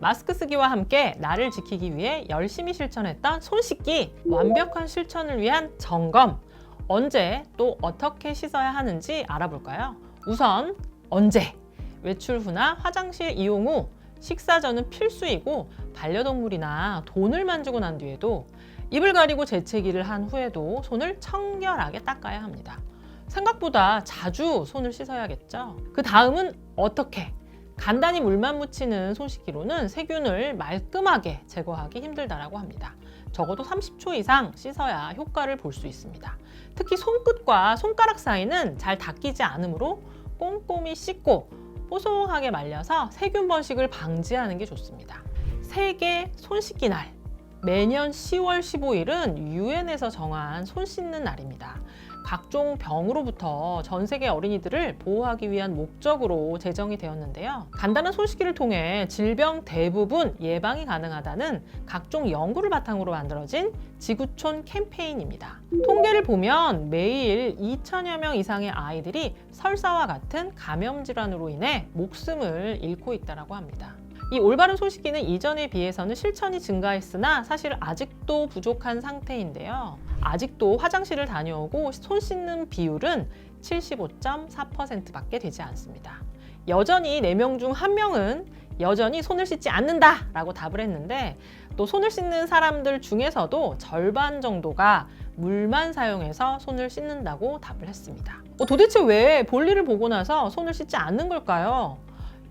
마스크 쓰기와 함께 나를 지키기 위해 열심히 실천했던 손 씻기, 완벽한 실천을 위한 점검, 언제 또 어떻게 씻어야 하는지 알아볼까요? 우선 언제, 외출 후나 화장실 이용 후, 식사 전은 필수이고 반려동물이나 돈을 만지고 난 뒤에도 입을 가리고 재채기를 한 후에도 손을 청결하게 닦아야 합니다. 생각보다 자주 손을 씻어야겠죠. 그 다음은 어떻게? 간단히 물만 묻히는 손 씻기로는 세균을 말끔하게 제거하기 힘들다라고 합니다. 적어도 30초 이상 씻어야 효과를 볼 수 있습니다. 특히 손끝과 손가락 사이는 잘 닦이지 않으므로 꼼꼼히 씻고 뽀송하게 말려서 세균 번식을 방지하는 게 좋습니다. 세계 손 씻기 날, 매년 10월 15일은 유엔에서 정한 손 씻는 날입니다. 각종 병으로부터 전 세계 어린이들을 보호하기 위한 목적으로 제정이 되었는데요. 간단한 손 씻기를 통해 질병 대부분 예방이 가능하다는 각종 연구를 바탕으로 만들어진 지구촌 캠페인입니다. 통계를 보면 매일 2천여 명 이상의 아이들이 설사와 같은 감염 질환으로 인해 목숨을 잃고 있다고 합니다. 이 올바른 손 씻기는 이전에 비해서는 실천이 증가했으나 사실 아직도 부족한 상태인데요. 아직도 화장실을 다녀오고 손 씻는 비율은 75.4%밖에 되지 않습니다. 여전히 4명 중 1명은 여전히 손을 씻지 않는다 라고 답을 했는데, 또 손을 씻는 사람들 중에서도 절반 정도가 물만 사용해서 손을 씻는다고 답을 했습니다. 도대체 왜 볼일을 보고 나서 손을 씻지 않는 걸까요?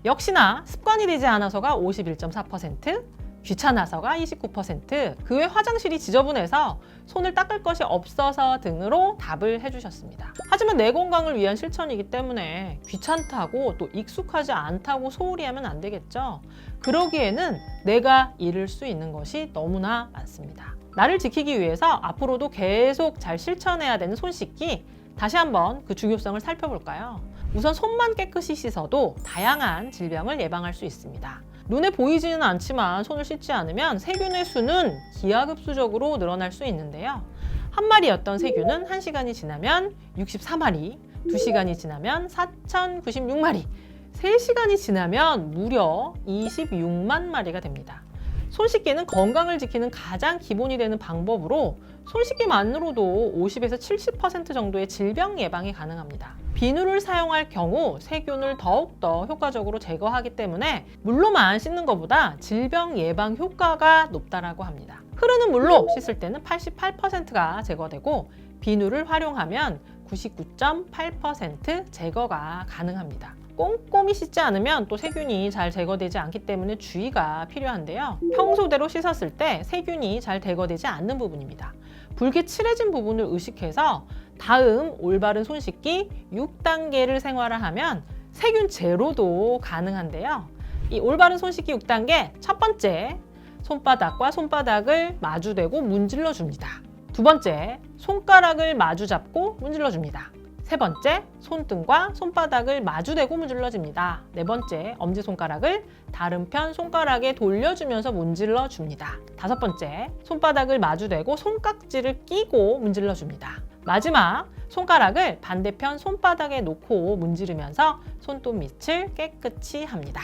역시나 습관이 되지 않아서가 51.4%, 귀찮아서가 29%, 그 외 화장실이 지저분해서 손을 닦을 것이 없어서 등으로 답을 해주셨습니다. 하지만 내 건강을 위한 실천이기 때문에 귀찮다고 또 익숙하지 않다고 소홀히 하면 안 되겠죠. 그러기에는 내가 잃을 수 있는 것이 너무나 많습니다. 나를 지키기 위해서 앞으로도 계속 잘 실천해야 되는 손 씻기, 다시 한번 그 중요성을 살펴볼까요? 우선 손만 깨끗이 씻어도 다양한 질병을 예방할 수 있습니다. 눈에 보이지는 않지만 손을 씻지 않으면 세균의 수는 기하급수적으로 늘어날 수 있는데요. 한 마리였던 세균은 1시간이 지나면 64마리, 2시간이 지나면 4,096마리, 3시간이 지나면 무려 26만 마리가 됩니다. 손 씻기는 건강을 지키는 가장 기본이 되는 방법으로 손 씻기만으로도 50에서 70% 정도의 질병 예방이 가능합니다. 비누를 사용할 경우 세균을 더욱더 효과적으로 제거하기 때문에 물로만 씻는 것보다 질병 예방 효과가 높다고 합니다. 흐르는 물로 씻을 때는 88%가 제거되고 비누를 활용하면 99.8% 제거가 가능합니다. 꼼꼼히 씻지 않으면 또 세균이 잘 제거되지 않기 때문에 주의가 필요한데요. 평소대로 씻었을 때 세균이 잘 제거되지 않는 부분입니다. 붉게 칠해진 부분을 의식해서 다음 올바른 손 씻기 6단계를 생활화하면 세균 제로도 가능한데요. 이 올바른 손 씻기 6단계, 첫 번째, 손바닥과 손바닥을 마주대고 문질러 줍니다. 두 번째, 손가락을 마주 잡고 문질러 줍니다. 세 번째, 손등과 손바닥을 마주대고 문질러줍니다. 네 번째, 엄지손가락을 다른 편 손가락에 돌려주면서 문질러줍니다. 다섯 번째, 손바닥을 마주대고 손깍지를 끼고 문질러줍니다. 마지막, 손가락을 반대편 손바닥에 놓고 문지르면서 손톱 밑을 깨끗이 합니다.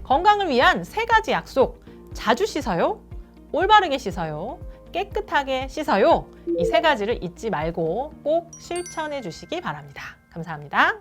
건강을 위한 3가지 약속, 자주 씻어요, 올바르게 씻어요, 깨끗하게 씻어요. 이 3가지를 잊지 말고 꼭 실천해 주시기 바랍니다. 감사합니다.